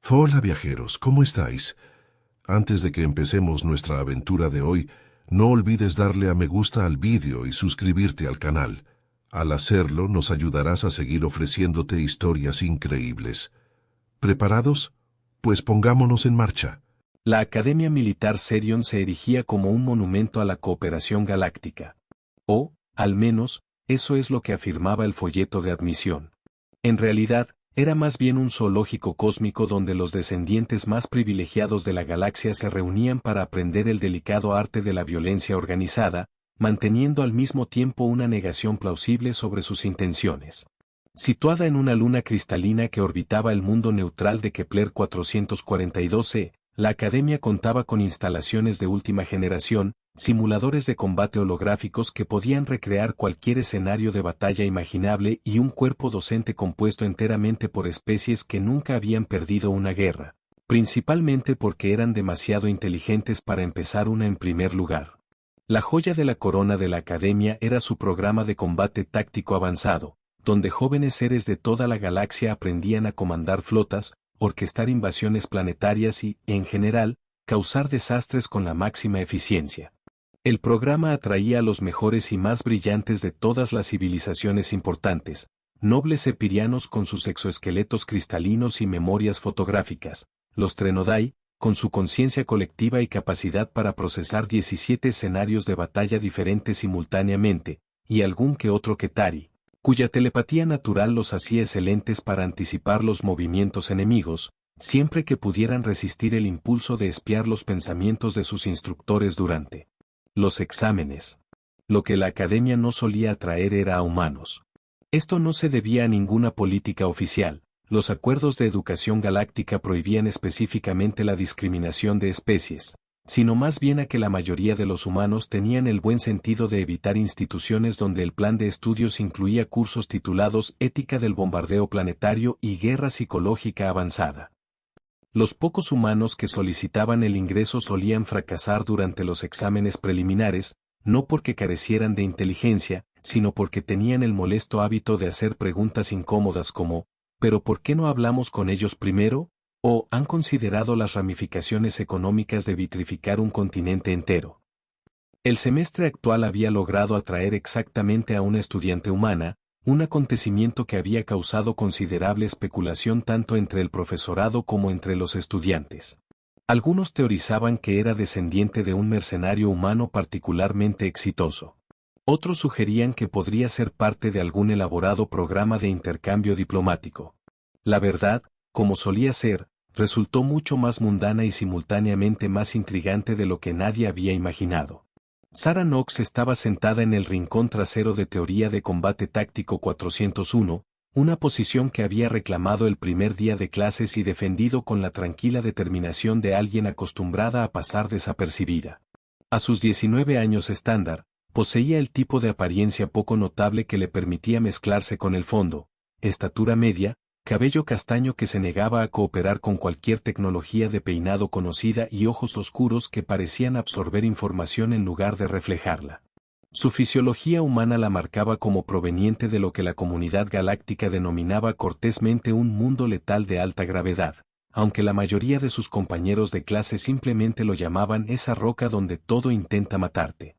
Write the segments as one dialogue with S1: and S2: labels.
S1: Hola viajeros, ¿cómo estáis? Antes de que empecemos nuestra aventura de hoy, no olvides darle a me gusta al vídeo y suscribirte al canal. Al hacerlo, nos ayudarás a seguir ofreciéndote historias increíbles. ¿Preparados? Pues pongámonos en marcha.
S2: La Academia Militar Serion se erigía como un monumento a la cooperación galáctica. O, al menos, eso es lo que afirmaba el folleto de admisión. En realidad, era más bien un zoológico cósmico donde los descendientes más privilegiados de la galaxia se reunían para aprender el delicado arte de la violencia organizada, manteniendo al mismo tiempo una negación plausible sobre sus intenciones. Situada en una luna cristalina que orbitaba el mundo neutral de Kepler 442c, la Academia contaba con instalaciones de última generación, simuladores de combate holográficos que podían recrear cualquier escenario de batalla imaginable y un cuerpo docente compuesto enteramente por especies que nunca habían perdido una guerra, principalmente porque eran demasiado inteligentes para empezar una en primer lugar. La joya de la corona de la Academia era su programa de combate táctico avanzado, donde jóvenes seres de toda la galaxia aprendían a comandar flotas, orquestar invasiones planetarias y, en general, causar desastres con la máxima eficiencia. El programa atraía a los mejores y más brillantes de todas las civilizaciones importantes, nobles epirianos con sus exoesqueletos cristalinos y memorias fotográficas, los Trenodai, con su conciencia colectiva y capacidad para procesar 17 escenarios de batalla diferentes simultáneamente, y algún que otro Ketari, cuya telepatía natural los hacía excelentes para anticipar los movimientos enemigos, siempre que pudieran resistir el impulso de espiar los pensamientos de sus instructores durante los exámenes. Lo que la Academia no solía atraer era a humanos. Esto no se debía a ninguna política oficial. Los acuerdos de educación galáctica prohibían específicamente la discriminación de especies, sino más bien a que la mayoría de los humanos tenían el buen sentido de evitar instituciones donde el plan de estudios incluía cursos titulados Ética del Bombardeo Planetario y Guerra Psicológica Avanzada. Los pocos humanos que solicitaban el ingreso solían fracasar durante los exámenes preliminares, no porque carecieran de inteligencia, sino porque tenían el molesto hábito de hacer preguntas incómodas como, ¿pero por qué no hablamos con ellos primero? ¿O han considerado las ramificaciones económicas de vitrificar un continente entero? El semestre actual había logrado atraer exactamente a una estudiante humana, un acontecimiento que había causado considerable especulación tanto entre el profesorado como entre los estudiantes. Algunos teorizaban que era descendiente de un mercenario humano particularmente exitoso. Otros sugerían que podría ser parte de algún elaborado programa de intercambio diplomático. La verdad, como solía ser, resultó mucho más mundana y simultáneamente más intrigante de lo que nadie había imaginado. Sarah Knox estaba sentada en el rincón trasero de Teoría de Combate Táctico 401, una posición que había reclamado el primer día de clases y defendido con la tranquila determinación de alguien acostumbrada a pasar desapercibida. A sus 19 años estándar, poseía el tipo de apariencia poco notable que le permitía mezclarse con el fondo, estatura media, cabello castaño que se negaba a cooperar con cualquier tecnología de peinado conocida y ojos oscuros que parecían absorber información en lugar de reflejarla. Su fisiología humana la marcaba como proveniente de lo que la comunidad galáctica denominaba cortésmente un mundo letal de alta gravedad, aunque la mayoría de sus compañeros de clase simplemente lo llamaban esa roca donde todo intenta matarte.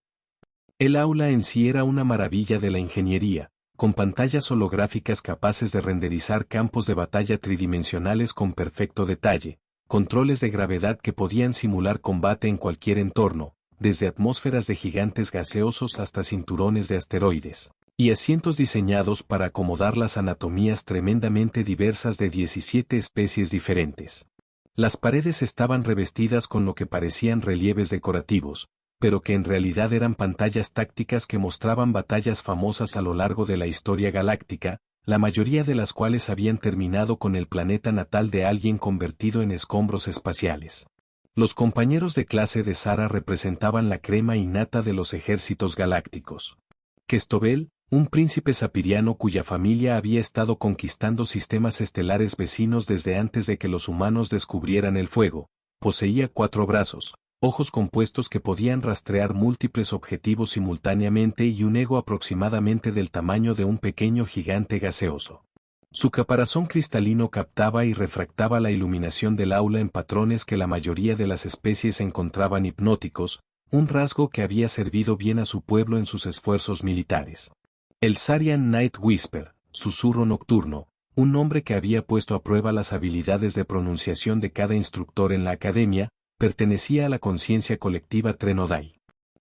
S2: El aula en sí era una maravilla de la ingeniería, con pantallas holográficas capaces de renderizar campos de batalla tridimensionales con perfecto detalle, controles de gravedad que podían simular combate en cualquier entorno, desde atmósferas de gigantes gaseosos hasta cinturones de asteroides, y asientos diseñados para acomodar las anatomías tremendamente diversas de 17 especies diferentes. Las paredes estaban revestidas con lo que parecían relieves decorativos, pero que en realidad eran pantallas tácticas que mostraban batallas famosas a lo largo de la historia galáctica, la mayoría de las cuales habían terminado con el planeta natal de alguien convertido en escombros espaciales. Los compañeros de clase de Sarah representaban la crema innata de los ejércitos galácticos. Questobel, un príncipe sapiriano cuya familia había estado conquistando sistemas estelares vecinos desde antes de que los humanos descubrieran el fuego, poseía 4 brazos, ojos compuestos que podían rastrear múltiples objetivos simultáneamente y un ego aproximadamente del tamaño de un pequeño gigante gaseoso. Su caparazón cristalino captaba y refractaba la iluminación del aula en patrones que la mayoría de las especies encontraban hipnóticos, un rasgo que había servido bien a su pueblo en sus esfuerzos militares. El Sarian Night Whisper, susurro nocturno, un nombre que había puesto a prueba las habilidades de pronunciación de cada instructor en la academia, pertenecía a la conciencia colectiva Trenodai.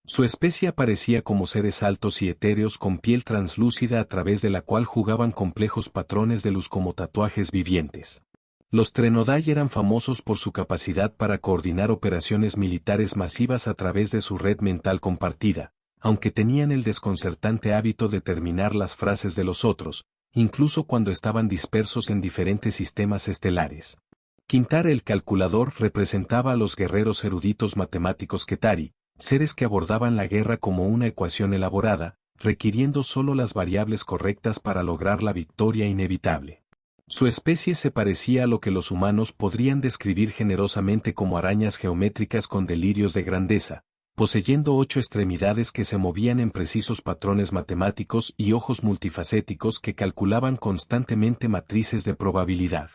S2: Su especie aparecía como seres altos y etéreos con piel translúcida a través de la cual jugaban complejos patrones de luz como tatuajes vivientes. Los Trenodai eran famosos por su capacidad para coordinar operaciones militares masivas a través de su red mental compartida, aunque tenían el desconcertante hábito de terminar las frases de los otros, incluso cuando estaban dispersos en diferentes sistemas estelares. Quintar el calculador representaba a los guerreros eruditos matemáticos Ketari, seres que abordaban la guerra como una ecuación elaborada, requiriendo solo las variables correctas para lograr la victoria inevitable. Su especie se parecía a lo que los humanos podrían describir generosamente como arañas geométricas con delirios de grandeza, poseyendo 8 extremidades que se movían en precisos patrones matemáticos y ojos multifacéticos que calculaban constantemente matrices de probabilidad.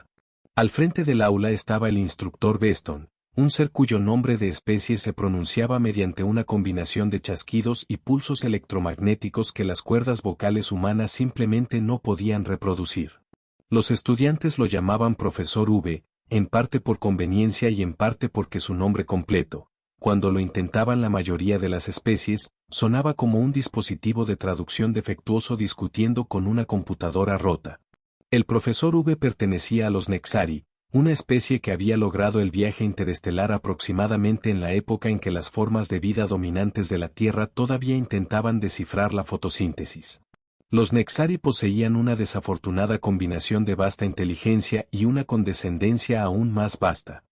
S2: Al frente del aula estaba el instructor Beston, un ser cuyo nombre de especie se pronunciaba mediante una combinación de chasquidos y pulsos electromagnéticos que las cuerdas vocales humanas simplemente no podían reproducir. Los estudiantes lo llamaban Profesor V, en parte por conveniencia y en parte porque su nombre completo, cuando lo intentaban la mayoría de las especies, sonaba como un dispositivo de traducción defectuoso discutiendo con una computadora rota. El Profesor V pertenecía a los Nexari, una especie que había logrado el viaje interestelar aproximadamente en la época en que las formas de vida dominantes de la Tierra todavía intentaban descifrar la fotosíntesis. Los Nexari poseían una desafortunada combinación de vasta inteligencia y una condescendencia aún más vasta.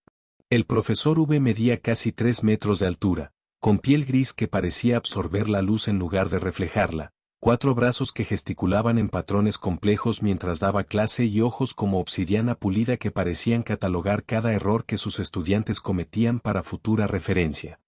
S2: El Profesor V medía casi 3 metros de altura, con piel gris que parecía absorber la luz en lugar de reflejarla, 4 brazos que gesticulaban en patrones complejos mientras daba clase y ojos como obsidiana pulida que parecían catalogar cada error que sus estudiantes cometían para futura referencia.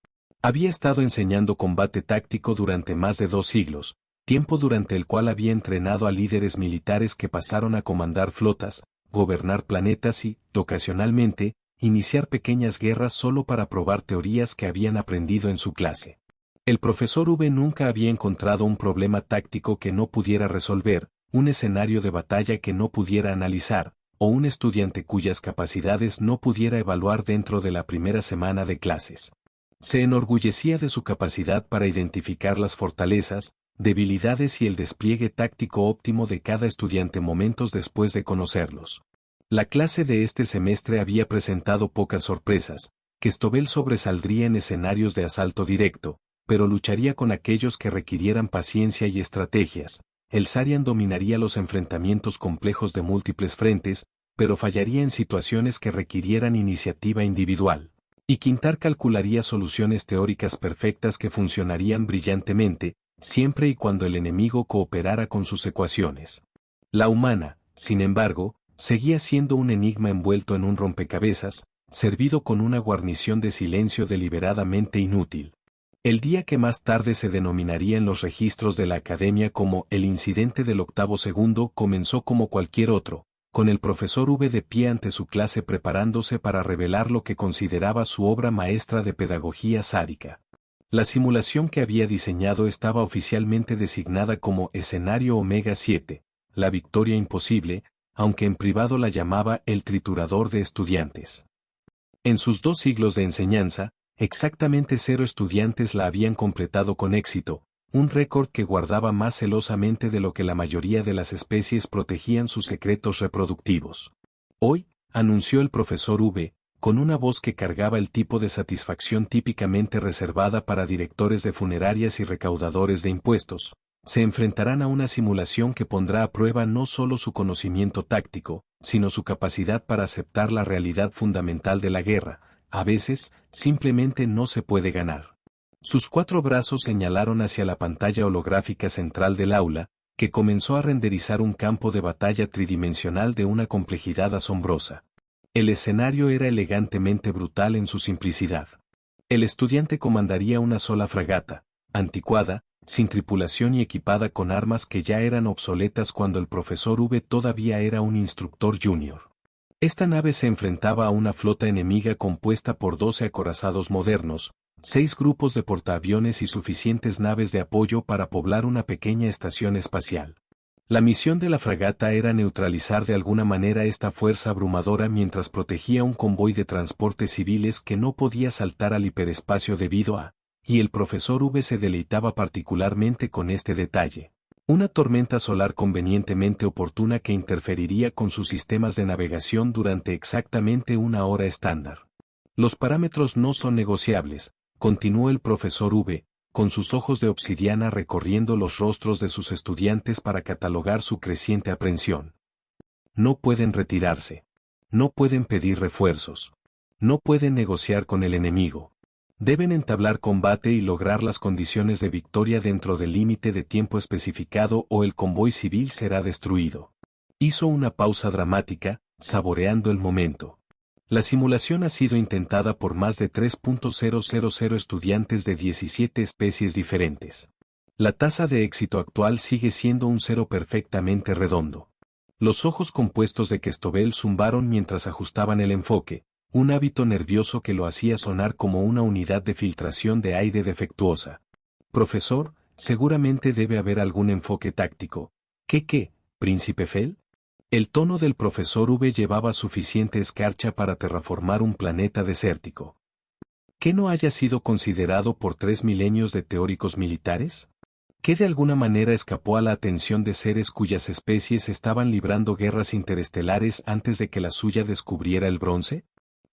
S2: Había estado enseñando combate táctico durante más de 2 siglos, tiempo durante el cual había entrenado a líderes militares que pasaron a comandar flotas, gobernar planetas y, ocasionalmente, iniciar pequeñas guerras solo para probar teorías que habían aprendido en su clase. El Profesor V nunca había encontrado un problema táctico que no pudiera resolver, un escenario de batalla que no pudiera analizar, o un estudiante cuyas capacidades no pudiera evaluar dentro de la primera semana de clases. Se enorgullecía de su capacidad para identificar las fortalezas, debilidades y el despliegue táctico óptimo de cada estudiante momentos después de conocerlos. La clase de este semestre había presentado pocas sorpresas, que Stovell sobresaldría en escenarios de asalto directo, pero lucharía con aquellos que requirieran paciencia y estrategias. El Sarian dominaría los enfrentamientos complejos de múltiples frentes, pero fallaría en situaciones que requirieran iniciativa individual. Y Quintar calcularía soluciones teóricas perfectas que funcionarían brillantemente, siempre y cuando el enemigo cooperara con sus ecuaciones. La humana, sin embargo, seguía siendo un enigma envuelto en un rompecabezas, servido con una guarnición de silencio deliberadamente inútil. El día que más tarde se denominaría en los registros de la Academia como el incidente del 8º segundo comenzó como cualquier otro, con el Profesor V de pie ante su clase preparándose para revelar lo que consideraba su obra maestra de pedagogía sádica. La simulación que había diseñado estaba oficialmente designada como Escenario Omega 7, la victoria imposible, aunque en privado la llamaba el triturador de estudiantes. En sus 2 siglos de enseñanza, exactamente 0 estudiantes la habían completado con éxito, un récord que guardaba más celosamente de lo que la mayoría de las especies protegían sus secretos reproductivos. Hoy, anunció el Profesor V, con una voz que cargaba el tipo de satisfacción típicamente reservada para directores de funerarias y recaudadores de impuestos, se enfrentarán a una simulación que pondrá a prueba no solo su conocimiento táctico, sino su capacidad para aceptar la realidad fundamental de la guerra. A veces, simplemente no se puede ganar. Sus 4 brazos señalaron hacia la pantalla holográfica central del aula, que comenzó a renderizar un campo de batalla tridimensional de una complejidad asombrosa. El escenario era elegantemente brutal en su simplicidad. El estudiante comandaría una sola fragata, anticuada, sin tripulación y equipada con armas que ya eran obsoletas cuando el profesor V todavía era un instructor junior. Esta nave se enfrentaba a una flota enemiga compuesta por 12 acorazados modernos, 6 grupos de portaaviones y suficientes naves de apoyo para poblar una pequeña estación espacial. La misión de la fragata era neutralizar de alguna manera esta fuerza abrumadora mientras protegía un convoy de transportes civiles que no podía saltar al hiperespacio debido a, y el profesor V se deleitaba particularmente con este detalle, una tormenta solar convenientemente oportuna que interferiría con sus sistemas de navegación durante exactamente una hora estándar. Los parámetros no son negociables, continuó el profesor V, con sus ojos de obsidiana recorriendo los rostros de sus estudiantes para catalogar su creciente aprensión. No pueden retirarse. No pueden pedir refuerzos. No pueden negociar con el enemigo. Deben entablar combate y lograr las condiciones de victoria dentro del límite de tiempo especificado o el convoy civil será destruido. Hizo una pausa dramática, saboreando el momento. La simulación ha sido intentada por más de 3.000 estudiantes de 17 especies diferentes. La tasa de éxito actual sigue siendo un 0 perfectamente redondo. Los ojos compuestos de Questovel zumbaron mientras ajustaban el enfoque, un hábito nervioso que lo hacía sonar como una unidad de filtración de aire defectuosa. Profesor, seguramente debe haber algún enfoque táctico. ¿Qué, príncipe Fel? El tono del profesor V llevaba suficiente escarcha para terraformar un planeta desértico. ¿Que no haya sido considerado por 3 milenios de teóricos militares? ¿Que de alguna manera escapó a la atención de seres cuyas especies estaban librando guerras interestelares antes de que la suya descubriera el bronce?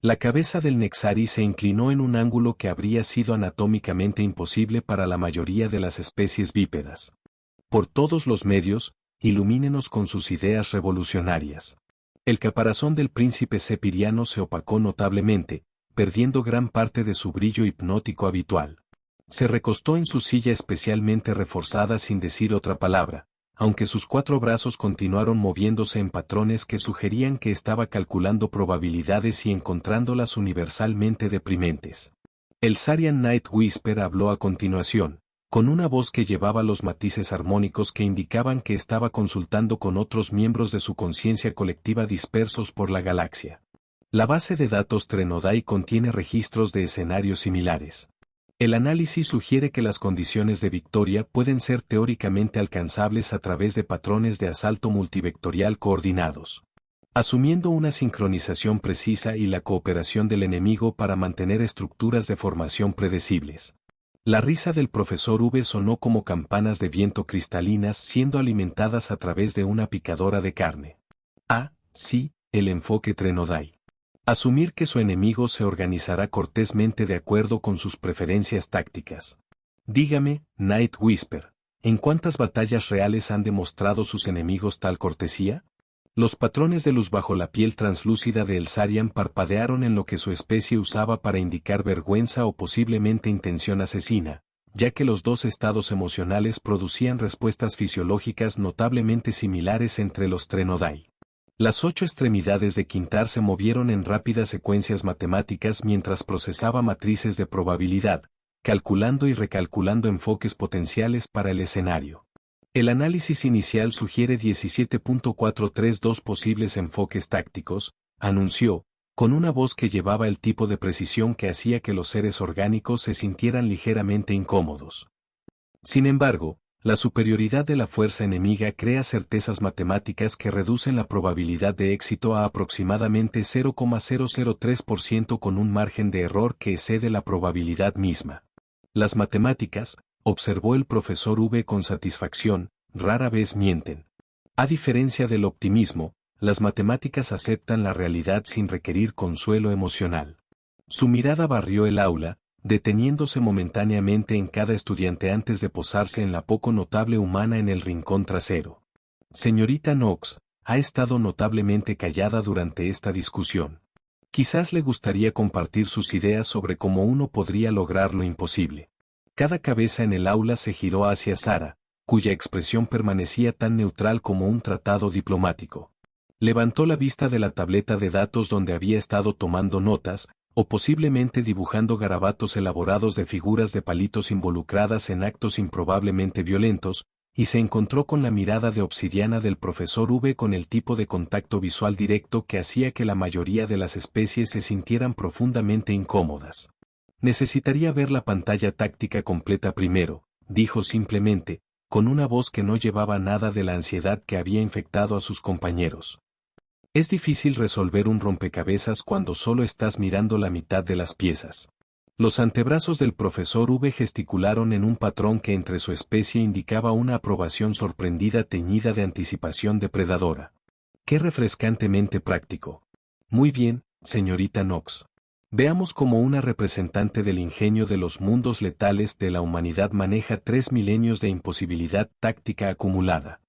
S2: La cabeza del Nexari se inclinó en un ángulo que habría sido anatómicamente imposible para la mayoría de las especies bípedas. Por todos los medios, ilumínenos con sus ideas revolucionarias. El caparazón del príncipe sepiriano se opacó notablemente, perdiendo gran parte de su brillo hipnótico habitual. Se recostó en su silla especialmente reforzada sin decir otra palabra, aunque sus 4 brazos continuaron moviéndose en patrones que sugerían que estaba calculando probabilidades y encontrándolas universalmente deprimentes. El Sarian Night Whisper habló a continuación, con una voz que llevaba los matices armónicos que indicaban que estaba consultando con otros miembros de su conciencia colectiva dispersos por la galaxia. La base de datos Trenodai contiene registros de escenarios similares. El análisis sugiere que las condiciones de victoria pueden ser teóricamente alcanzables a través de patrones de asalto multivectorial coordinados. Asumiendo una sincronización precisa y la cooperación del enemigo para mantener estructuras de formación predecibles. La risa del profesor V sonó como campanas de viento cristalinas siendo alimentadas a través de una picadora de carne. Ah, sí, el enfoque Trenodai. Asumir que su enemigo se organizará cortésmente de acuerdo con sus preferencias tácticas. Dígame, Night Whisper, ¿en cuántas batallas reales han demostrado sus enemigos tal cortesía? Los patrones de luz bajo la piel translúcida de El Sarian parpadearon en lo que su especie usaba para indicar vergüenza o posiblemente intención asesina, ya que los 2 estados emocionales producían respuestas fisiológicas notablemente similares entre los Trenodai. Las 8 extremidades de Quintar se movieron en rápidas secuencias matemáticas mientras procesaba matrices de probabilidad, calculando y recalculando enfoques potenciales para el escenario. El análisis inicial sugiere 17.432 posibles enfoques tácticos, anunció, con una voz que llevaba el tipo de precisión que hacía que los seres orgánicos se sintieran ligeramente incómodos. Sin embargo, la superioridad de la fuerza enemiga crea certezas matemáticas que reducen la probabilidad de éxito a aproximadamente 0,003% con un margen de error que excede la probabilidad misma. Las matemáticas, observó el profesor V con satisfacción, rara vez mienten. A diferencia del optimismo, las matemáticas aceptan la realidad sin requerir consuelo emocional. Su mirada barrió el aula, deteniéndose momentáneamente en cada estudiante antes de posarse en la poco notable humana en el rincón trasero. Señorita Knox, ha estado notablemente callada durante esta discusión. Quizás le gustaría compartir sus ideas sobre cómo uno podría lograr lo imposible. Cada cabeza en el aula se giró hacia Sara, cuya expresión permanecía tan neutral como un tratado diplomático. Levantó la vista de la tableta de datos donde había estado tomando notas, o posiblemente dibujando garabatos elaborados de figuras de palitos involucradas en actos improbablemente violentos, y se encontró con la mirada de obsidiana del profesor V con el tipo de contacto visual directo que hacía que la mayoría de las especies se sintieran profundamente incómodas. Necesitaría ver la pantalla táctica completa primero, dijo simplemente, con una voz que no llevaba nada de la ansiedad que había infectado a sus compañeros. Es difícil resolver un rompecabezas cuando solo estás mirando la mitad de las piezas. Los antebrazos del profesor V gesticularon en un patrón que entre su especie indicaba una aprobación sorprendida teñida de anticipación depredadora. ¡Qué refrescantemente práctico! Muy bien, señorita Knox. Veamos cómo una representante del ingenio de los mundos letales de la humanidad maneja 3 milenios de imposibilidad táctica acumulada.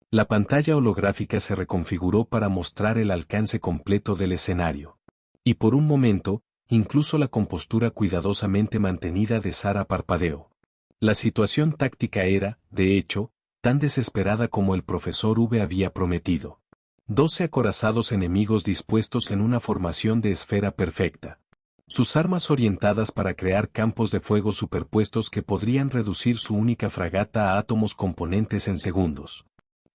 S2: La pantalla holográfica se reconfiguró para mostrar el alcance completo del escenario. Y por un momento, incluso la compostura cuidadosamente mantenida de Sara parpadeó. La situación táctica era, de hecho, tan desesperada como el profesor V había prometido. 12 acorazados enemigos dispuestos en una formación de esfera perfecta. Sus armas orientadas para crear campos de fuego superpuestos que podrían reducir su única fragata a átomos componentes en segundos.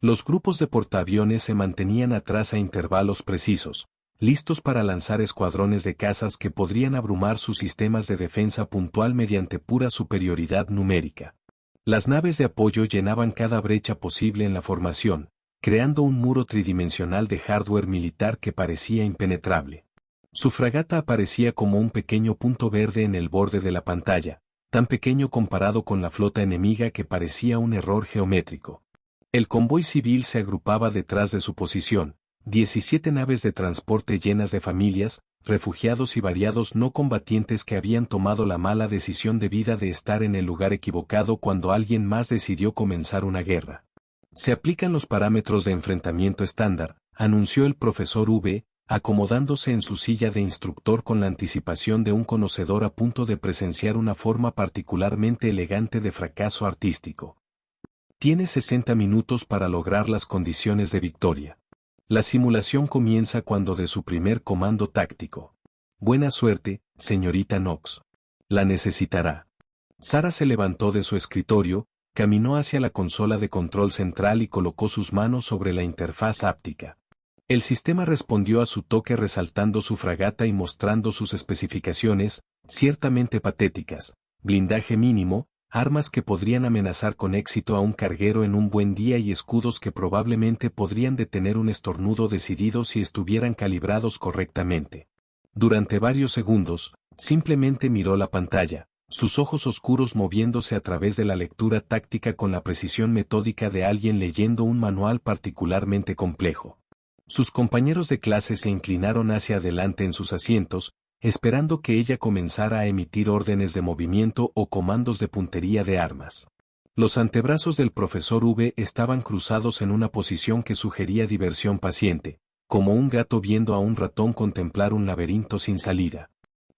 S2: Los grupos de portaaviones se mantenían atrás a intervalos precisos, listos para lanzar escuadrones de cazas que podrían abrumar sus sistemas de defensa puntual mediante pura superioridad numérica. Las naves de apoyo llenaban cada brecha posible en la formación, creando un muro tridimensional de hardware militar que parecía impenetrable. Su fragata aparecía como un pequeño punto verde en el borde de la pantalla, tan pequeño comparado con la flota enemiga que parecía un error geométrico. El convoy civil se agrupaba detrás de su posición, 17 naves de transporte llenas de familias, refugiados y variados no combatientes que habían tomado la mala decisión de vida de estar en el lugar equivocado cuando alguien más decidió comenzar una guerra. Se aplican los parámetros de enfrentamiento estándar, anunció el profesor V, acomodándose en su silla de instructor con la anticipación de un conocedor a punto de presenciar una forma particularmente elegante de fracaso artístico. Tiene 60 minutos para lograr las condiciones de victoria. La simulación comienza cuando dé su primer comando táctico. Buena suerte, señorita Knox. La necesitará. Sara se levantó de su escritorio, caminó hacia la consola de control central y colocó sus manos sobre la interfaz áptica. El sistema respondió a su toque resaltando su fragata y mostrando sus especificaciones, ciertamente patéticas: blindaje mínimo, armas que podrían amenazar con éxito a un carguero en un buen día y escudos que probablemente podrían detener un estornudo decidido si estuvieran calibrados correctamente. Durante varios segundos, simplemente miró la pantalla, sus ojos oscuros moviéndose a través de la lectura táctica con la precisión metódica de alguien leyendo un manual particularmente complejo. Sus compañeros de clase se inclinaron hacia adelante en sus asientos, esperando que ella comenzara a emitir órdenes de movimiento o comandos de puntería de armas. Los antebrazos del profesor V estaban cruzados en una posición que sugería diversión paciente, como un gato viendo a un ratón contemplar un laberinto sin salida.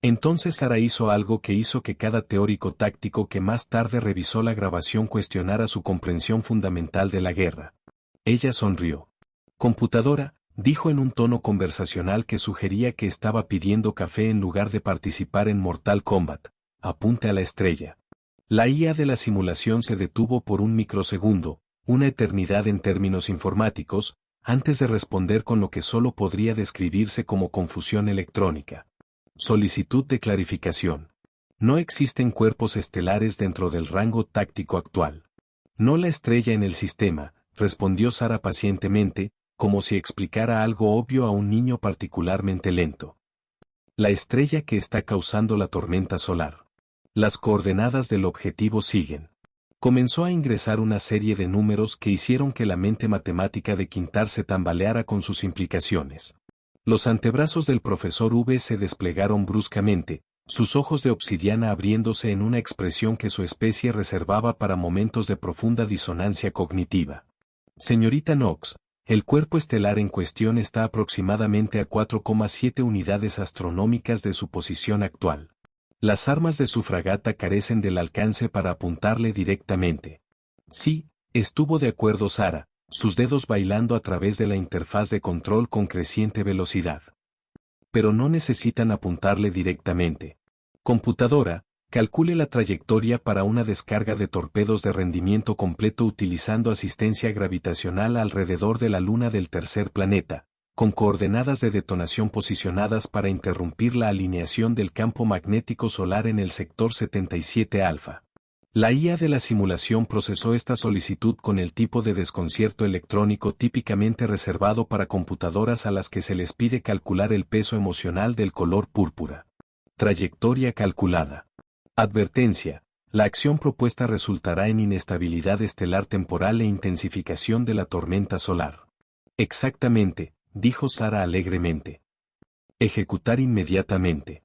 S2: Entonces Sara hizo algo que hizo que cada teórico táctico que más tarde revisó la grabación cuestionara su comprensión fundamental de la guerra. Ella sonrió. Computadora, dijo en un tono conversacional que sugería que estaba pidiendo café en lugar de participar en Mortal Kombat, apunte a la estrella. La IA de la simulación se detuvo por un microsegundo, una eternidad en términos informáticos, antes de responder con lo que solo podría describirse como confusión electrónica. Solicitud de clarificación. No existen cuerpos estelares dentro del rango táctico actual. No la estrella en el sistema, respondió Sara pacientemente, como si explicara algo obvio a un niño particularmente lento. La estrella que está causando la tormenta solar. Las coordenadas del objetivo siguen. Comenzó a ingresar una serie de números que hicieron que la mente matemática de Quintar se tambaleara con sus implicaciones. Los antebrazos del profesor V se desplegaron bruscamente, sus ojos de obsidiana abriéndose en una expresión que su especie reservaba para momentos de profunda disonancia cognitiva. Señorita Knox, el cuerpo estelar en cuestión está aproximadamente a 4,7 unidades astronómicas de su posición actual. Las armas de su fragata carecen del alcance para apuntarle directamente. Sí, estuvo de acuerdo Sara, sus dedos bailando a través de la interfaz de control con creciente velocidad. pero no necesitan apuntarle directamente. Computadora, calcule la trayectoria para una descarga de torpedos de rendimiento completo utilizando asistencia gravitacional alrededor de la luna del tercer planeta, con coordenadas de detonación posicionadas para interrumpir la alineación del campo magnético solar en el sector 77 alfa. La IA de la simulación procesó esta solicitud con el tipo de desconcierto electrónico típicamente reservado para computadoras a las que se les pide calcular el peso emocional del color púrpura. Trayectoria calculada. Advertencia: la acción propuesta resultará en inestabilidad estelar temporal e intensificación de la tormenta solar. Exactamente, dijo Sara alegremente. Ejecutar inmediatamente.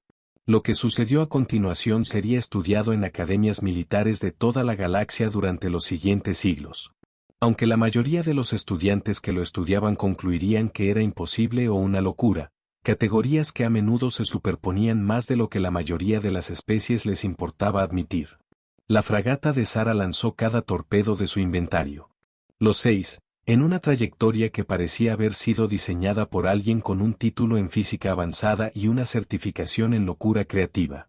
S2: Lo que sucedió a continuación sería estudiado en academias militares de toda la galaxia durante los siguientes siglos. Aunque la mayoría de los estudiantes que lo estudiaban concluirían que era imposible o una locura, categorías que a menudo se superponían más de lo que la mayoría de las especies les importaba admitir. La fragata de Sara lanzó cada torpedo de su inventario. Los 6, en una trayectoria que parecía haber sido diseñada por alguien con un título en física avanzada y una certificación en locura creativa.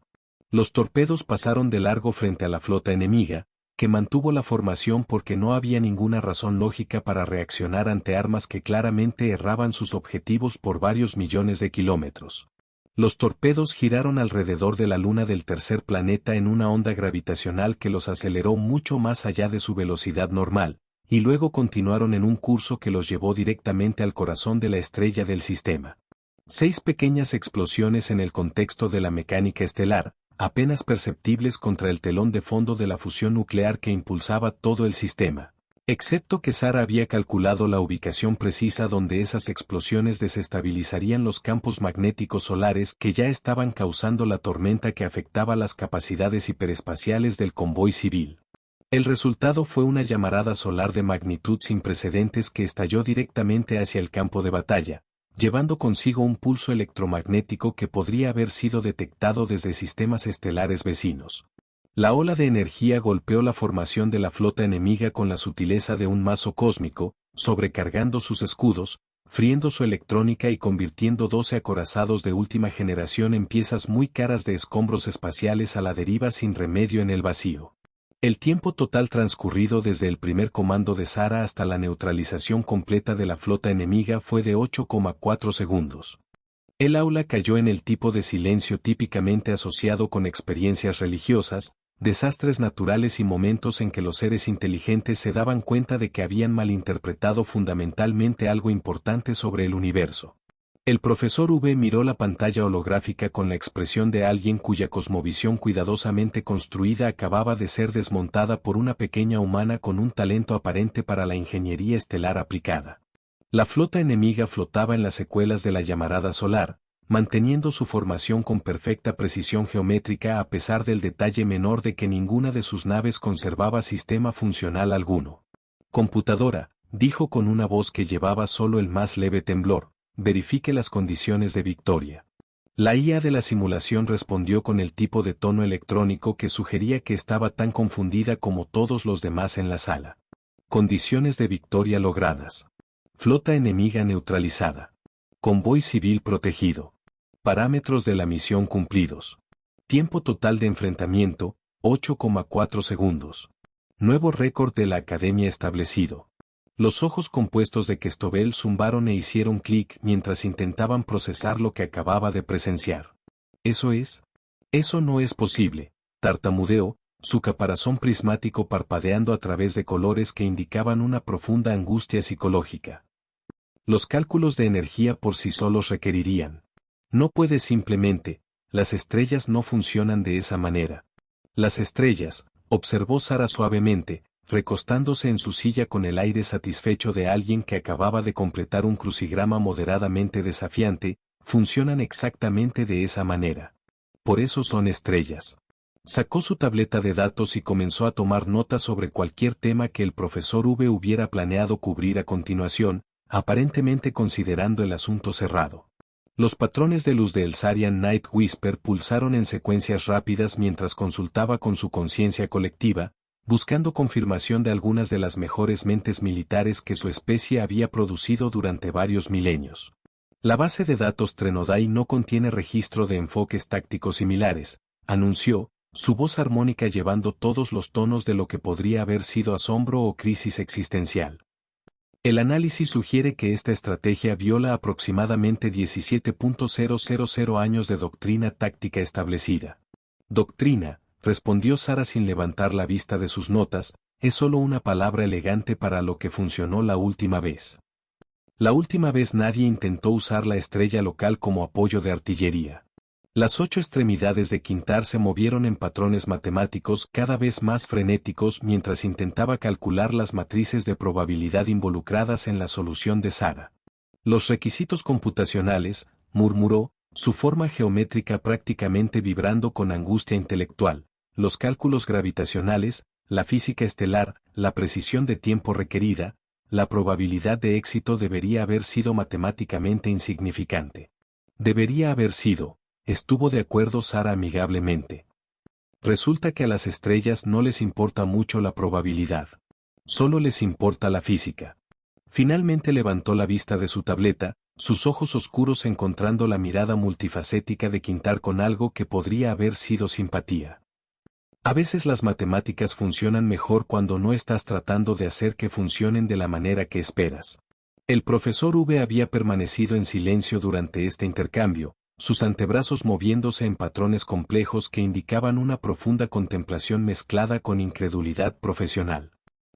S2: Los torpedos pasaron de largo frente a la flota enemiga, que mantuvo la formación porque no había ninguna razón lógica para reaccionar ante armas que claramente erraban sus objetivos por varios millones de kilómetros. Los torpedos giraron alrededor de la luna del tercer planeta en una onda gravitacional que los aceleró mucho más allá de su velocidad normal, y luego continuaron en un curso que los llevó directamente al corazón de la estrella del sistema. 6 pequeñas explosiones en el contexto de la mecánica estelar, apenas perceptibles contra el telón de fondo de la fusión nuclear que impulsaba todo el sistema. Excepto que Sara había calculado la ubicación precisa donde esas explosiones desestabilizarían los campos magnéticos solares que ya estaban causando la tormenta que afectaba las capacidades hiperespaciales del convoy civil. El resultado fue una llamarada solar de magnitud sin precedentes que estalló directamente hacia el campo de batalla, llevando consigo un pulso electromagnético que podría haber sido detectado desde sistemas estelares vecinos. La ola de energía golpeó la formación de la flota enemiga con la sutileza de un mazo cósmico, sobrecargando sus escudos, friendo su electrónica y convirtiendo 12 acorazados de última generación en piezas muy caras de escombros espaciales a la deriva sin remedio en el vacío. El tiempo total transcurrido desde el primer comando de Sara hasta la neutralización completa de la flota enemiga fue de 8,4 segundos. El aula cayó en el tipo de silencio típicamente asociado con experiencias religiosas, desastres naturales y momentos en que los seres inteligentes se daban cuenta de que habían malinterpretado fundamentalmente algo importante sobre el universo. El profesor V miró la pantalla holográfica con la expresión de alguien cuya cosmovisión cuidadosamente construida acababa de ser desmontada por una pequeña humana con un talento aparente para la ingeniería estelar aplicada. La flota enemiga flotaba en las secuelas de la llamarada solar, manteniendo su formación con perfecta precisión geométrica a pesar del detalle menor de que ninguna de sus naves conservaba sistema funcional alguno. Computadora, dijo con una voz que llevaba solo el más leve temblor, verifique las condiciones de victoria. La IA de la simulación respondió con el tipo de tono electrónico que sugería que estaba tan confundida como todos los demás en la sala. Condiciones de victoria logradas. Flota enemiga neutralizada. Convoy civil protegido. Parámetros de la misión cumplidos. Tiempo total de enfrentamiento, 8,4 segundos. Nuevo récord de la academia establecido. Los ojos compuestos de Questovel zumbaron e hicieron clic mientras intentaban procesar lo que acababa de presenciar. ¿Eso es? Eso no es posible, tartamudeó, su caparazón prismático parpadeando a través de colores que indicaban una profunda angustia psicológica. Los cálculos de energía por sí solos requerirían. No puedes simplemente, las estrellas no funcionan de esa manera. Las estrellas, observó Sara suavemente, recostándose en su silla con el aire satisfecho de alguien que acababa de completar un crucigrama moderadamente desafiante, funcionan exactamente de esa manera. Por eso son estrellas. Sacó su tableta de datos y comenzó a tomar notas sobre cualquier tema que el profesor V hubiera planeado cubrir a continuación, aparentemente considerando el asunto cerrado. Los patrones de luz de Elsarian Night Whisper pulsaron en secuencias rápidas mientras consultaba con su conciencia colectiva, buscando confirmación de algunas de las mejores mentes militares que su especie había producido durante varios milenios. La base de datos Trenodai no contiene registro de enfoques tácticos similares, anunció, su voz armónica llevando todos los tonos de lo que podría haber sido asombro o crisis existencial. El análisis sugiere que esta estrategia viola aproximadamente 17.000 años de doctrina táctica establecida. Doctrina, respondió Sara sin levantar la vista de sus notas, es solo una palabra elegante para lo que funcionó la última vez. La última vez nadie intentó usar la estrella local como apoyo de artillería. Las 8 extremidades de Quintar se movieron en patrones matemáticos cada vez más frenéticos mientras intentaba calcular las matrices de probabilidad involucradas en la solución de Sara. Los requisitos computacionales, murmuró, su forma geométrica prácticamente vibrando con angustia intelectual, los cálculos gravitacionales, la física estelar, la precisión de tiempo requerida, la probabilidad de éxito debería haber sido matemáticamente insignificante. Debería haber sido. Estuvo de acuerdo Sara amigablemente. Resulta que a las estrellas no les importa mucho la probabilidad. Solo les importa la física. Finalmente levantó la vista de su tableta, sus ojos oscuros encontrando la mirada multifacética de Quintar con algo que podría haber sido simpatía. A veces las matemáticas funcionan mejor cuando no estás tratando de hacer que funcionen de la manera que esperas. El profesor V había permanecido en silencio durante este intercambio, sus antebrazos moviéndose en patrones complejos que indicaban una profunda contemplación mezclada con incredulidad profesional.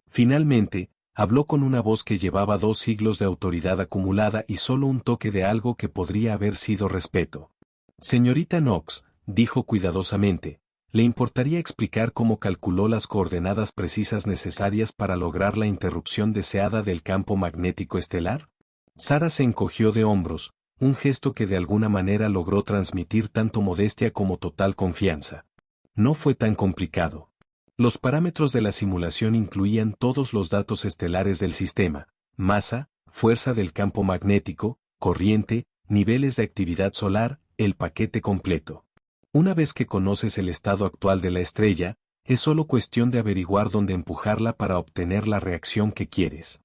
S2: Finalmente, habló con una voz que llevaba 2 siglos de autoridad acumulada y solo un toque de algo que podría haber sido respeto. Señorita Knox, dijo cuidadosamente, ¿le importaría explicar cómo calculó las coordenadas precisas necesarias para lograr la interrupción deseada del campo magnético estelar? Sara se encogió de hombros, un gesto que de alguna manera logró transmitir tanto modestia como total confianza. No fue tan complicado. Los parámetros de la simulación incluían todos los datos estelares del sistema: masa, fuerza del campo magnético, corriente, niveles de actividad solar, el paquete completo. Una vez que conoces el estado actual de la estrella, es solo cuestión de averiguar dónde empujarla para obtener la reacción que quieres.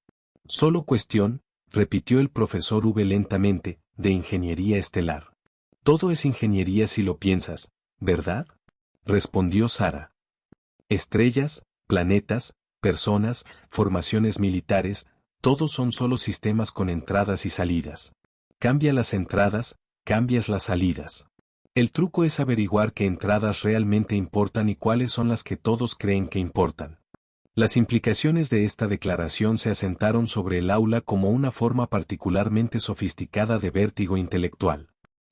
S2: Solo cuestión, repitió el profesor V lentamente, de ingeniería estelar. Todo es ingeniería si lo piensas, ¿verdad? Respondió Sara. Estrellas, planetas, personas, formaciones militares, todos son solo sistemas con entradas y salidas. Cambia las entradas, cambias las salidas. El truco es averiguar qué entradas realmente importan y cuáles son las que todos creen que importan. Las implicaciones de esta declaración se asentaron sobre el aula como una forma particularmente sofisticada de vértigo intelectual.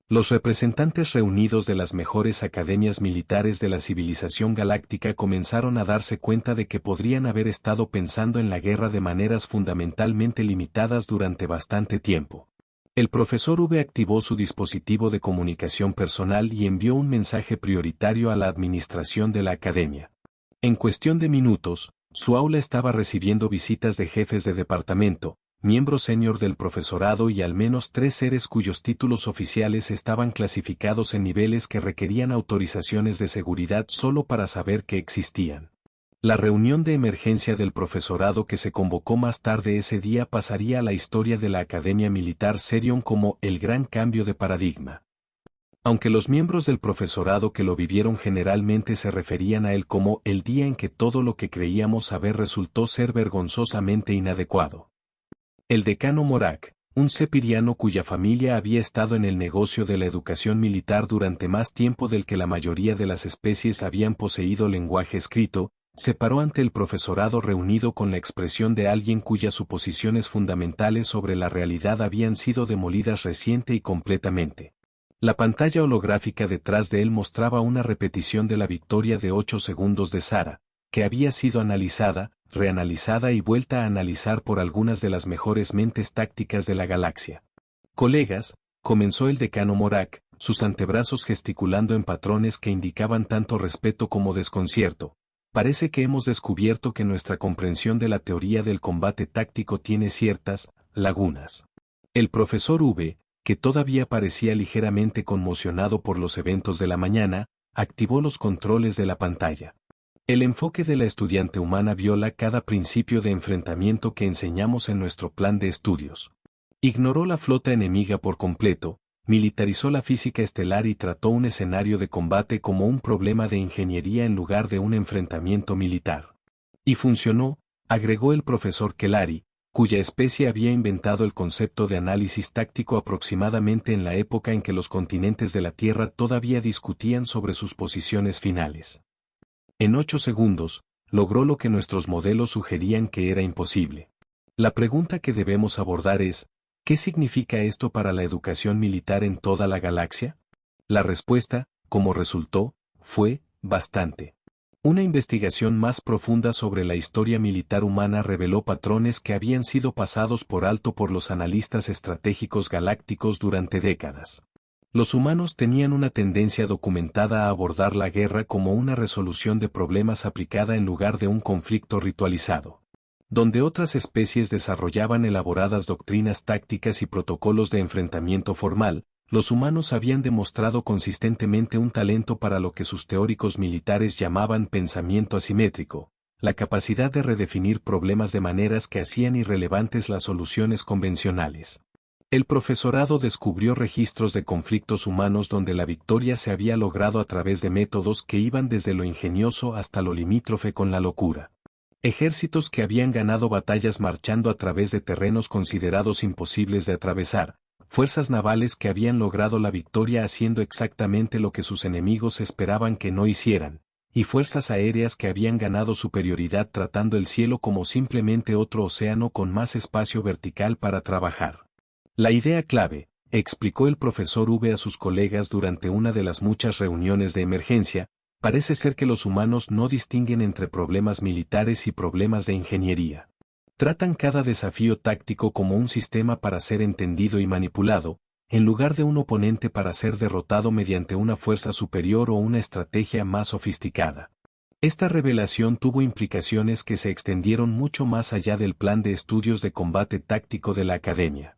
S2: Los representantes reunidos de las mejores academias militares de la civilización galáctica comenzaron a darse cuenta de que podrían haber estado pensando en la guerra de maneras fundamentalmente limitadas durante bastante tiempo. El profesor V activó su dispositivo de comunicación personal y envió un mensaje prioritario a la administración de la academia. En cuestión de minutos, su aula estaba recibiendo visitas de jefes de departamento, miembros senior del profesorado y al menos 3 seres cuyos títulos oficiales estaban clasificados en niveles que requerían autorizaciones de seguridad solo para saber que existían. La reunión de emergencia del profesorado que se convocó más tarde ese día pasaría a la historia de la Academia Militar Serion como el gran cambio de paradigma. Aunque los miembros del profesorado que lo vivieron generalmente se referían a él como el día en que todo lo que creíamos saber resultó ser vergonzosamente inadecuado. El decano Morak, un sepiriano cuya familia había estado en el negocio de la educación militar durante más tiempo del que la mayoría de las especies habían poseído lenguaje escrito, se paró ante el profesorado reunido con la expresión de alguien cuyas suposiciones fundamentales sobre la realidad habían sido demolidas reciente y completamente. La pantalla holográfica detrás de él mostraba una repetición de la victoria de 8 segundos de Sara, que había sido analizada, reanalizada y vuelta a analizar por algunas de las mejores mentes tácticas de la galaxia. Colegas, comenzó el decano Morak, sus antebrazos gesticulando en patrones que indicaban tanto respeto como desconcierto. Parece que hemos descubierto que nuestra comprensión de la teoría del combate táctico tiene ciertas lagunas. El profesor V, que todavía parecía ligeramente conmocionado por los eventos de la mañana, activó los controles de la pantalla. El enfoque de la estudiante humana viola cada principio de enfrentamiento que enseñamos en nuestro plan de estudios. Ignoró la flota enemiga por completo, militarizó la física estelar y trató un escenario de combate como un problema de ingeniería en lugar de un enfrentamiento militar. Y funcionó, agregó el profesor Kelari, cuya especie había inventado el concepto de análisis táctico aproximadamente en la época en que los continentes de la Tierra todavía discutían sobre sus posiciones finales. En 8 segundos, logró lo que nuestros modelos sugerían que era imposible. La pregunta que debemos abordar es, ¿qué significa esto para la educación militar en toda la galaxia? La respuesta, como resultó, fue, bastante. Una investigación más profunda sobre la historia militar humana reveló patrones que habían sido pasados por alto por los analistas estratégicos galácticos durante décadas. Los humanos tenían una tendencia documentada a abordar la guerra como una resolución de problemas aplicada en lugar de un conflicto ritualizado. Donde otras especies desarrollaban elaboradas doctrinas tácticas y protocolos de enfrentamiento formal, los humanos habían demostrado consistentemente un talento para lo que sus teóricos militares llamaban pensamiento asimétrico, la capacidad de redefinir problemas de maneras que hacían irrelevantes las soluciones convencionales. El profesorado descubrió registros de conflictos humanos donde la victoria se había logrado a través de métodos que iban desde lo ingenioso hasta lo limítrofe con la locura. Ejércitos que habían ganado batallas marchando a través de terrenos considerados imposibles de atravesar, fuerzas navales que habían logrado la victoria haciendo exactamente lo que sus enemigos esperaban que no hicieran, y fuerzas aéreas que habían ganado superioridad tratando el cielo como simplemente otro océano con más espacio vertical para trabajar. La idea clave, explicó el profesor V a sus colegas durante una de las muchas reuniones de emergencia, parece ser que los humanos no distinguen entre problemas militares y problemas de ingeniería. Tratan cada desafío táctico como un sistema para ser entendido y manipulado, en lugar de un oponente para ser derrotado mediante una fuerza superior o una estrategia más sofisticada. Esta revelación tuvo implicaciones que se extendieron mucho más allá del plan de estudios de combate táctico de la academia.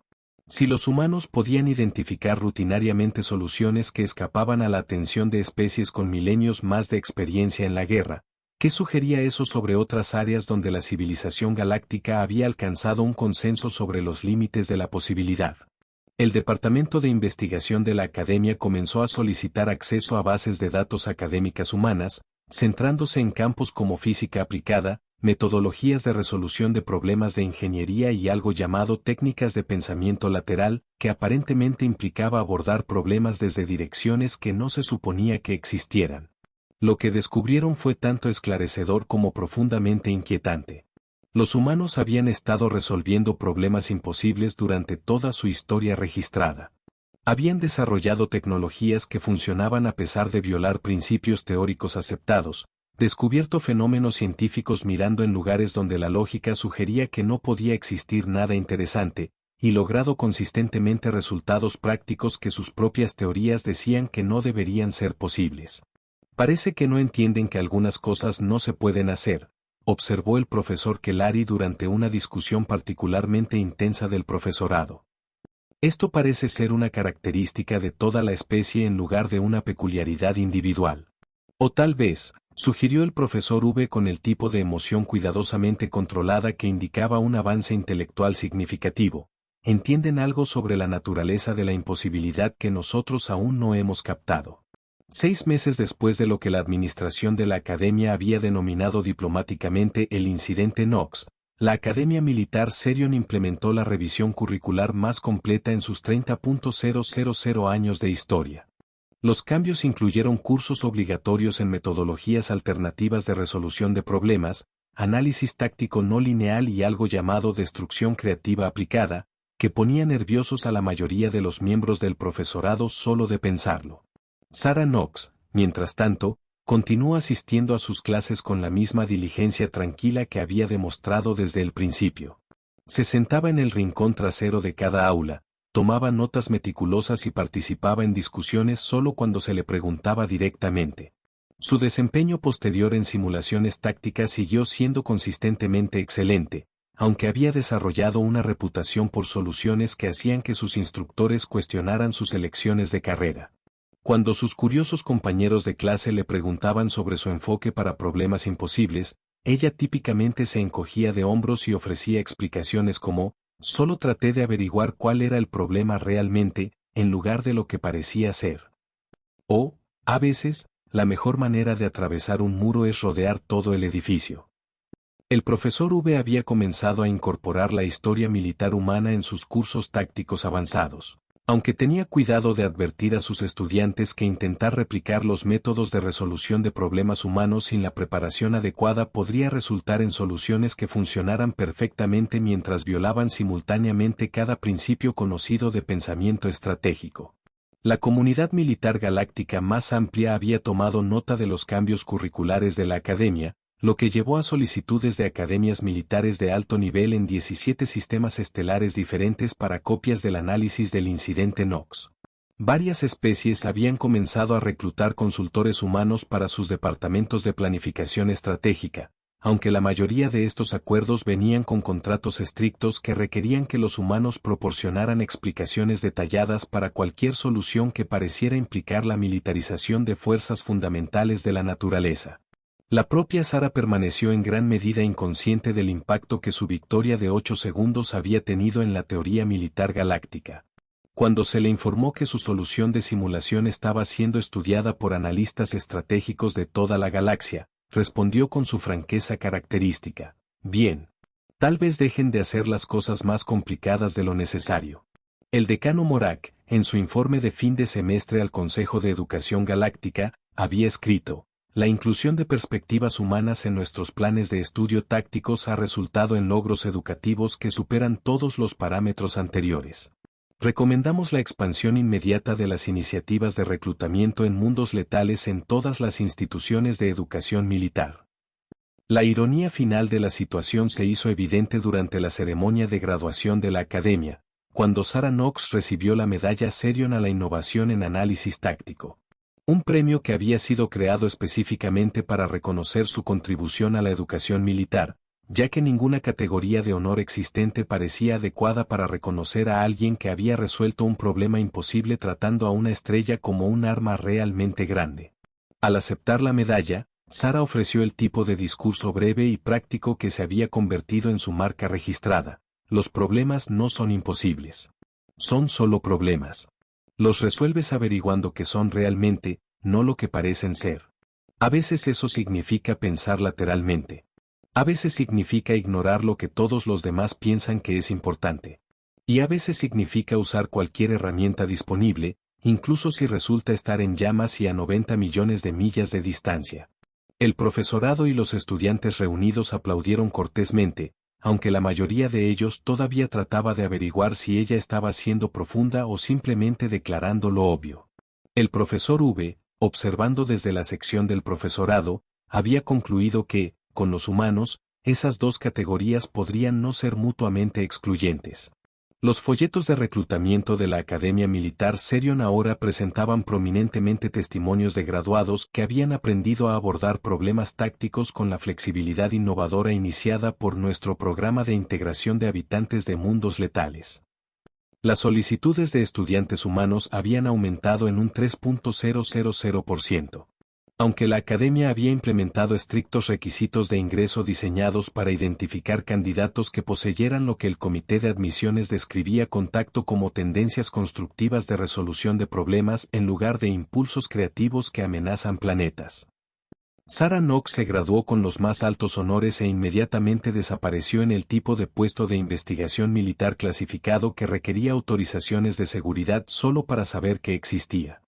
S2: Si los humanos podían identificar rutinariamente soluciones que escapaban a la atención de especies con milenios más de experiencia en la guerra, ¿qué sugería eso sobre otras áreas donde la civilización galáctica había alcanzado un consenso sobre los límites de la posibilidad? El Departamento de Investigación de la Academia comenzó a solicitar acceso a bases de datos académicas humanas, centrándose en campos como física aplicada, metodologías de resolución de problemas de ingeniería y algo llamado técnicas de pensamiento lateral, que aparentemente implicaba abordar problemas desde direcciones que no se suponía que existieran. Lo que descubrieron fue tanto esclarecedor como profundamente inquietante. Los humanos habían estado resolviendo problemas imposibles durante toda su historia registrada. Habían desarrollado tecnologías que funcionaban a pesar de violar principios teóricos aceptados, descubierto fenómenos científicos mirando en lugares donde la lógica sugería que no podía existir nada interesante, y logrado consistentemente resultados prácticos que sus propias teorías decían que no deberían ser posibles. Parece que no entienden que algunas cosas no se pueden hacer, observó el profesor Kelari durante una discusión particularmente intensa del profesorado. Esto parece ser una característica de toda la especie en lugar de una peculiaridad individual. O tal vez, sugirió el profesor V con el tipo de emoción cuidadosamente controlada que indicaba un avance intelectual significativo, entienden algo sobre la naturaleza de la imposibilidad que nosotros aún no hemos captado. 6 meses después de lo que la administración de la Academia había denominado diplomáticamente el incidente Knox, la Academia Militar Serion implementó la revisión curricular más completa en sus 30.000 años de historia. Los cambios incluyeron cursos obligatorios en metodologías alternativas de resolución de problemas, análisis táctico no lineal y algo llamado destrucción creativa aplicada, que ponía nerviosos a la mayoría de los miembros del profesorado solo de pensarlo. Sarah Knox, mientras tanto, continuó asistiendo a sus clases con la misma diligencia tranquila que había demostrado desde el principio. Se sentaba en el rincón trasero de cada aula, tomaba notas meticulosas y participaba en discusiones solo cuando se le preguntaba directamente. Su desempeño posterior en simulaciones tácticas siguió siendo consistentemente excelente, aunque había desarrollado una reputación por soluciones que hacían que sus instructores cuestionaran sus elecciones de carrera. Cuando sus curiosos compañeros de clase le preguntaban sobre su enfoque para problemas imposibles, ella típicamente se encogía de hombros y ofrecía explicaciones como, Solo traté de averiguar cuál era el problema realmente, en lugar de lo que parecía ser. O, a veces, la mejor manera de atravesar un muro es rodear todo el edificio. El profesor V había comenzado a incorporar la historia militar humana en sus cursos tácticos avanzados, aunque tenía cuidado de advertir a sus estudiantes que intentar replicar los métodos de resolución de problemas humanos sin la preparación adecuada podría resultar en soluciones que funcionaran perfectamente mientras violaban simultáneamente cada principio conocido de pensamiento estratégico. La comunidad militar galáctica más amplia había tomado nota de los cambios curriculares de la academia, lo que llevó a solicitudes de academias militares de alto nivel en 17 sistemas estelares diferentes para copias del análisis del incidente Nox. Varias especies habían comenzado a reclutar consultores humanos para sus departamentos de planificación estratégica, aunque la mayoría de estos acuerdos venían con contratos estrictos que requerían que los humanos proporcionaran explicaciones detalladas para cualquier solución que pareciera implicar la militarización de fuerzas fundamentales de la naturaleza. La propia Sara permaneció en gran medida inconsciente del impacto que su victoria de 8 segundos había tenido en la teoría militar galáctica. Cuando se le informó que su solución de simulación estaba siendo estudiada por analistas estratégicos de toda la galaxia, respondió con su franqueza característica: bien. Tal vez dejen de hacer las cosas más complicadas de lo necesario. El decano Morak, en su informe de fin de semestre al Consejo de Educación Galáctica, había escrito: la inclusión de perspectivas humanas en nuestros planes de estudio tácticos ha resultado en logros educativos que superan todos los parámetros anteriores. Recomendamos la expansión inmediata de las iniciativas de reclutamiento en mundos letales en todas las instituciones de educación militar. La ironía final de la situación se hizo evidente durante la ceremonia de graduación de la academia, cuando Sara Nox recibió la medalla Serion a la innovación en análisis táctico. Un premio que había sido creado específicamente para reconocer su contribución a la educación militar, ya que ninguna categoría de honor existente parecía adecuada para reconocer a alguien que había resuelto un problema imposible tratando a una estrella como un arma realmente grande. Al aceptar la medalla, Sara ofreció el tipo de discurso breve y práctico que se había convertido en su marca registrada: los problemas no son imposibles. Son solo problemas. Los resuelves averiguando qué son realmente, no lo que parecen ser. A veces eso significa pensar lateralmente. A veces significa ignorar lo que todos los demás piensan que es importante. Y a veces significa usar cualquier herramienta disponible, incluso si resulta estar en llamas y a 90 millones de millas de distancia. El profesorado y los estudiantes reunidos aplaudieron cortésmente, aunque la mayoría de ellos todavía trataba de averiguar si ella estaba siendo profunda o simplemente declarando lo obvio. El profesor V, observando desde la sección del profesorado, había concluido que, con los humanos, esas dos categorías podrían no ser mutuamente excluyentes. Los folletos de reclutamiento de la Academia Militar Serion ahora presentaban prominentemente testimonios de graduados que habían aprendido a abordar problemas tácticos con la flexibilidad innovadora iniciada por nuestro programa de integración de habitantes de mundos letales. Las solicitudes de estudiantes humanos habían aumentado en un 3.000%. Aunque la academia había implementado estrictos requisitos de ingreso diseñados para identificar candidatos que poseyeran lo que el comité de admisiones describía con tacto como tendencias constructivas de resolución de problemas en lugar de impulsos creativos que amenazan planetas. Sara Nox se graduó con los más altos honores e inmediatamente desapareció en el tipo de puesto de investigación militar clasificado que requería autorizaciones de seguridad solo para saber que existía.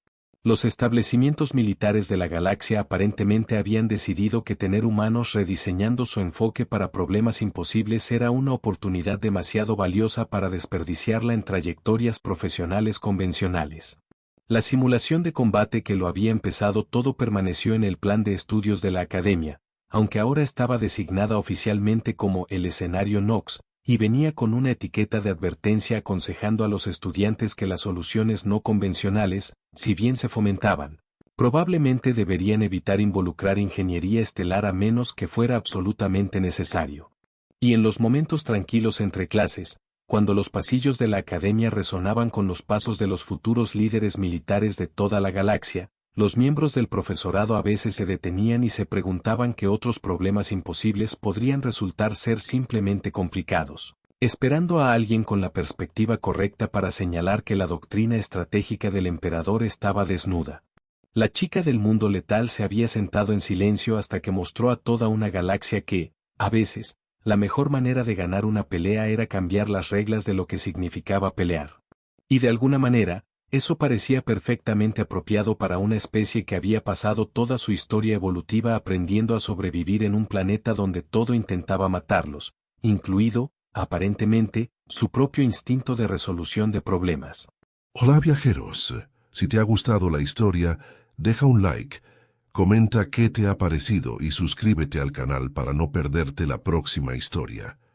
S2: Los establecimientos militares de la galaxia aparentemente habían decidido que tener humanos rediseñando su enfoque para problemas imposibles era una oportunidad demasiado valiosa para desperdiciarla en trayectorias profesionales convencionales. La simulación de combate que lo había empezado todo permaneció en el plan de estudios de la academia, aunque ahora estaba designada oficialmente como el escenario Nox, y venía con una etiqueta de advertencia aconsejando a los estudiantes que las soluciones no convencionales, si bien se fomentaban, probablemente deberían evitar involucrar ingeniería estelar a menos que fuera absolutamente necesario. Y en los momentos tranquilos entre clases, cuando los pasillos de la academia resonaban con los pasos de los futuros líderes militares de toda la galaxia, los miembros del profesorado a veces se detenían y se preguntaban qué otros problemas imposibles podrían resultar ser simplemente complicados. esperando a alguien con la perspectiva correcta para señalar que la doctrina estratégica del emperador estaba desnuda. La chica del mundo letal se había sentado en silencio hasta que mostró a toda una galaxia que, a veces, la mejor manera de ganar una pelea era cambiar las reglas de lo que significaba pelear. Y de alguna manera, eso parecía perfectamente apropiado para una especie que había pasado toda su historia evolutiva aprendiendo a sobrevivir en un planeta donde todo intentaba matarlos, incluido, aparentemente, su propio instinto de resolución de problemas.
S1: Hola viajeros, si te ha gustado la historia, deja un like, comenta qué te ha parecido y suscríbete al canal para no perderte la próxima historia.